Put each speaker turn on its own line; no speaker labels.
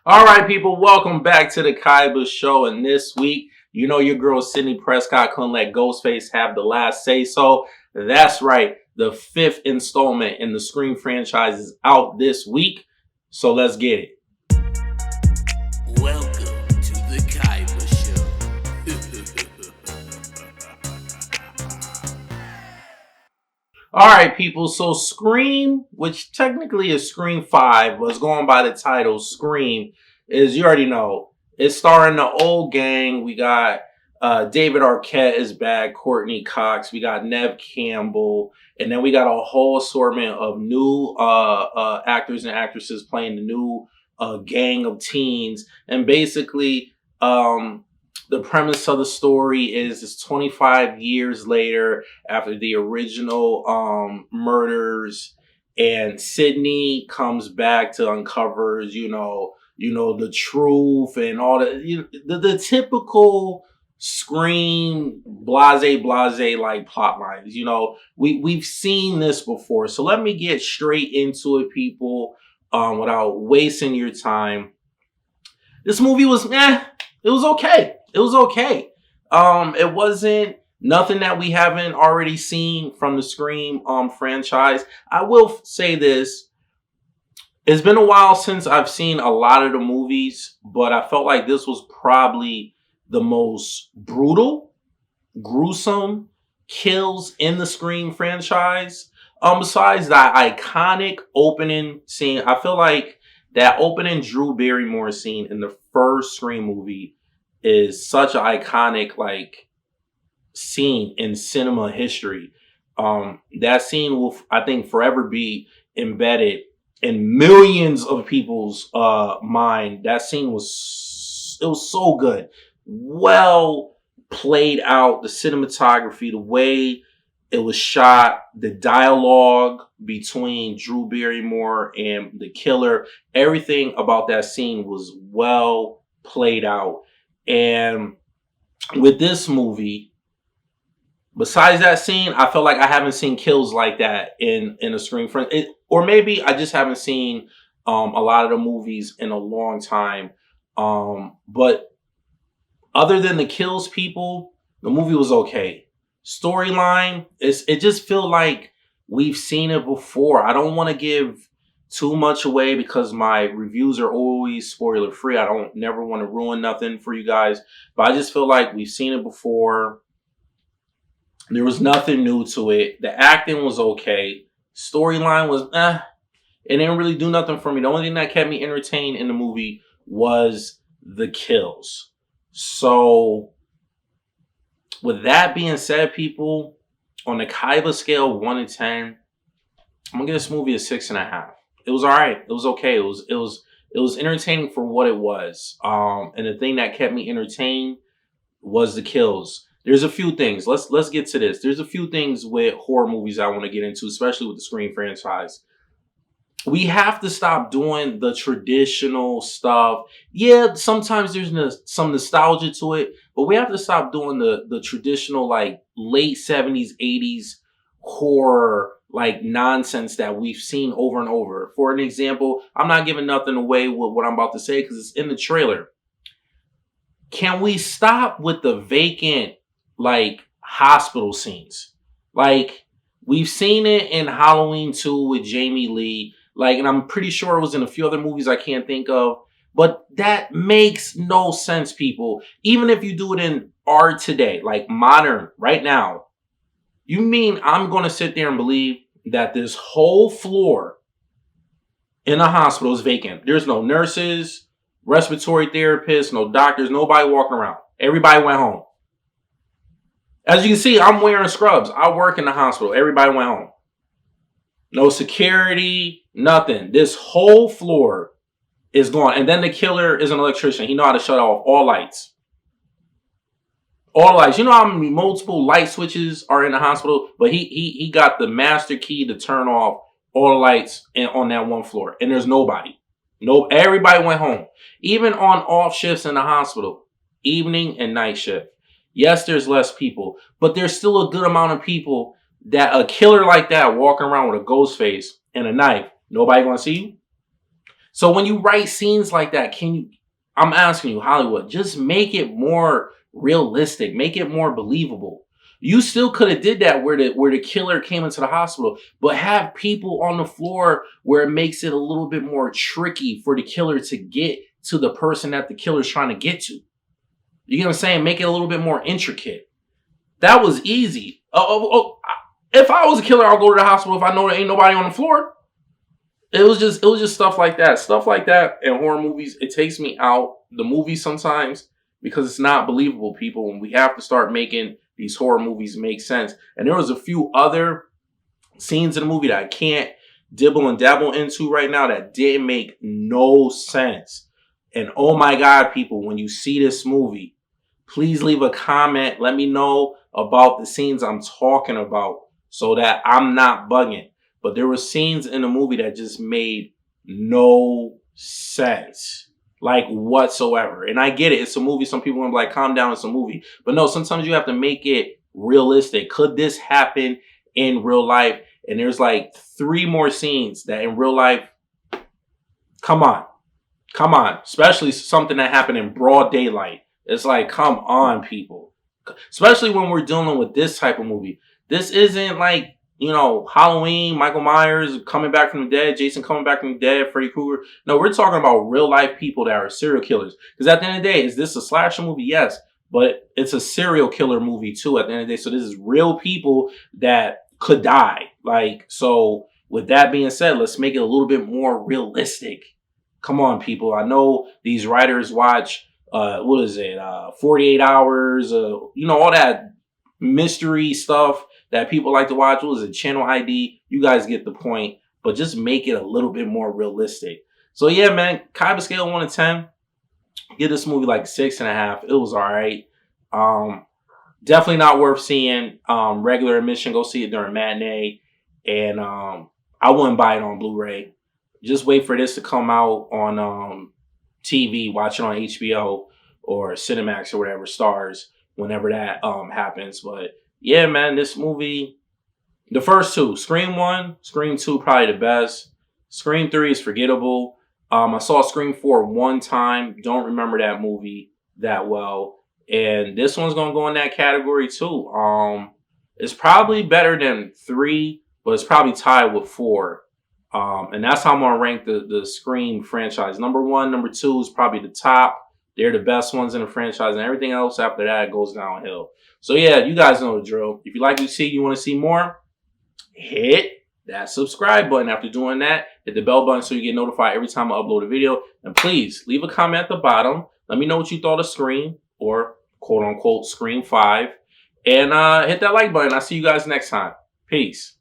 All right, people, welcome back to the Kaiba Show. And this week, you know your girl Sydney Prescott couldn't let Ghostface have the last say so. That's right, the fifth installment in the Scream franchise is out this week. So let's get it.
Welcome to the Kaiba Show.
All right, people. So Scream, which technically is Scream 5, was going by the title Scream, is, you already know, it's starring the old gang. We got David Arquette is back, Courtney Cox. We got Nev Campbell. And then we got a whole assortment of new actors and actresses playing the new gang of teens. And basically, the premise of the story is it's 25 years later after the original murders, and Sydney comes back to uncover, the truth and all the typical Scream blase like plot lines. We've seen this before, so let me get straight into it, people. Without wasting your time, this movie was it was okay. It was okay. It wasn't nothing that we haven't already seen from the Scream franchise. I will say this. It's been a while since I've seen a lot of the movies, but I felt like this was probably the most brutal, gruesome kills in the Scream franchise. Besides that iconic opening scene, I feel like that opening Drew Barrymore scene in the first Scream movie is such an iconic scene in cinema history. That scene will, I think, forever be embedded in millions of people's mind. That scene was so good, well played out. The cinematography, the way it was shot, the dialogue between Drew Barrymore and the killer, everything about that scene was well played out. And with this movie, besides that scene, I feel like I haven't seen kills like that in a Scream friend. Or maybe I just haven't seen a lot of the movies in a long time. But other than the kills, people, the movie was okay. Storyline, it just feel like we've seen it before. I don't want to give too much away because my reviews are always spoiler free. I don't never want to ruin nothing for you guys, but I just feel like we've seen it before. There was nothing new to it. The acting was okay. Storyline was it didn't really do nothing for me. The only thing that kept me entertained in the movie was the kills. So with that being said, people, on the Kaiba scale of 1 to 10, I'm gonna give this movie a 6.5. It was all right. It was okay. It was entertaining for what it was. And the thing that kept me entertained was the kills. There's a few things. Let's get to this. There's a few things with horror movies I want to get into, especially with the Scream franchise. We have to stop doing the traditional stuff. Yeah, sometimes there's some nostalgia to it, but we have to stop doing the traditional late 70s, 80s horror nonsense that we've seen over and over. For an example, I'm not giving nothing away with what I'm about to say because it's in the trailer. Can we stop with the vacant hospital scenes? We've seen it in Halloween 2 with Jamie Lee. And I'm pretty sure it was in a few other movies I can't think of. But that makes no sense, people. Even if you do it in art today, modern, right now. You mean I'm going to sit there and believe that this whole floor in a hospital is vacant? There's no nurses, respiratory therapists, no doctors, nobody walking around. Everybody went home. As you can see, I'm wearing scrubs. I work in the hospital. Everybody went home. No security, nothing. This whole floor is gone. And then the killer is an electrician. He know how to shut off all lights. All lights. You know how many multiple light switches are in the hospital? But he got the master key to turn off all the lights on that one floor. And there's nobody. Everybody went home. Even on off shifts in the hospital. Evening and night shift. Yes, there's less people. But there's still a good amount of people that a killer like that walking around with a ghost face and a knife, nobody gonna see you. So when you write scenes like that, I'm asking you, Hollywood, just make it more realistic, make it more believable. You still could have did that where the killer came into the hospital, but have people on the floor where it makes it a little bit more tricky for the killer to get to the person that the killer's trying to get to. You get what I'm saying? Make it a little bit more intricate. That was easy. If I was a killer, I'll go to the hospital if I know there ain't nobody on the floor. It was just stuff like that. Stuff like that in horror movies, it takes me out the movie sometimes because it's not believable, people. And we have to start making these horror movies make sense. And there was a few other scenes in the movie that I can't dibble and dabble into right now that didn't make no sense. And oh my God, people, when you see this movie, please leave a comment. Let me know about the scenes I'm talking about so that I'm not bugging. But there were scenes in the movie that just made no sense, like whatsoever. And I get it. It's a movie. Some people are like, calm down, it's a movie. But no, sometimes you have to make it realistic. Could this happen in real life? And there's like 3 more scenes that in real life, come on. Especially something that happened in broad daylight. It's like, come on, people. Especially when we're dealing with this type of movie. This isn't like, Halloween, Michael Myers coming back from the dead, Jason coming back from the dead, Freddy Krueger. No, we're talking about real life people that are serial killers. Because at the end of the day, is this a slasher movie? Yes. But it's a serial killer movie too at the end of the day. So this is real people that could die. So with that being said, let's make it a little bit more realistic. Come on, people. I know these writers watch, 48 Hours, all that mystery stuff that people like to watch. What is it, Channel ID? You guys get the point, but just make it a little bit more realistic. So yeah, man, Kaiba scale 1 to 10. Give this movie like 6.5. It was all right. Definitely not worth seeing. Regular admission, go see it during matinee, and I wouldn't buy it on Blu-ray. Just wait for this to come out on TV. Watch it on HBO or Cinemax or whatever, Stars, whenever that happens. But yeah, man, this movie, the first 2, Scream 1, Scream 2, probably the best. Scream 3 is forgettable. I saw Scream 4 one time. Don't remember that movie that well. And this one's going to go in that category too. It's probably better than 3, but it's probably tied with 4. And that's how I'm going to rank the Scream franchise. Number 1, number 2 is probably the top. They're the best ones in the franchise, and everything else after that goes downhill. So yeah, you guys know the drill. If you like what you want to see more, hit that subscribe button. After doing that, hit the bell button so you get notified every time I upload a video. And please leave a comment at the bottom. Let me know what you thought of Scream, or quote unquote Scream 5. And hit that like button. I'll see you guys next time. Peace.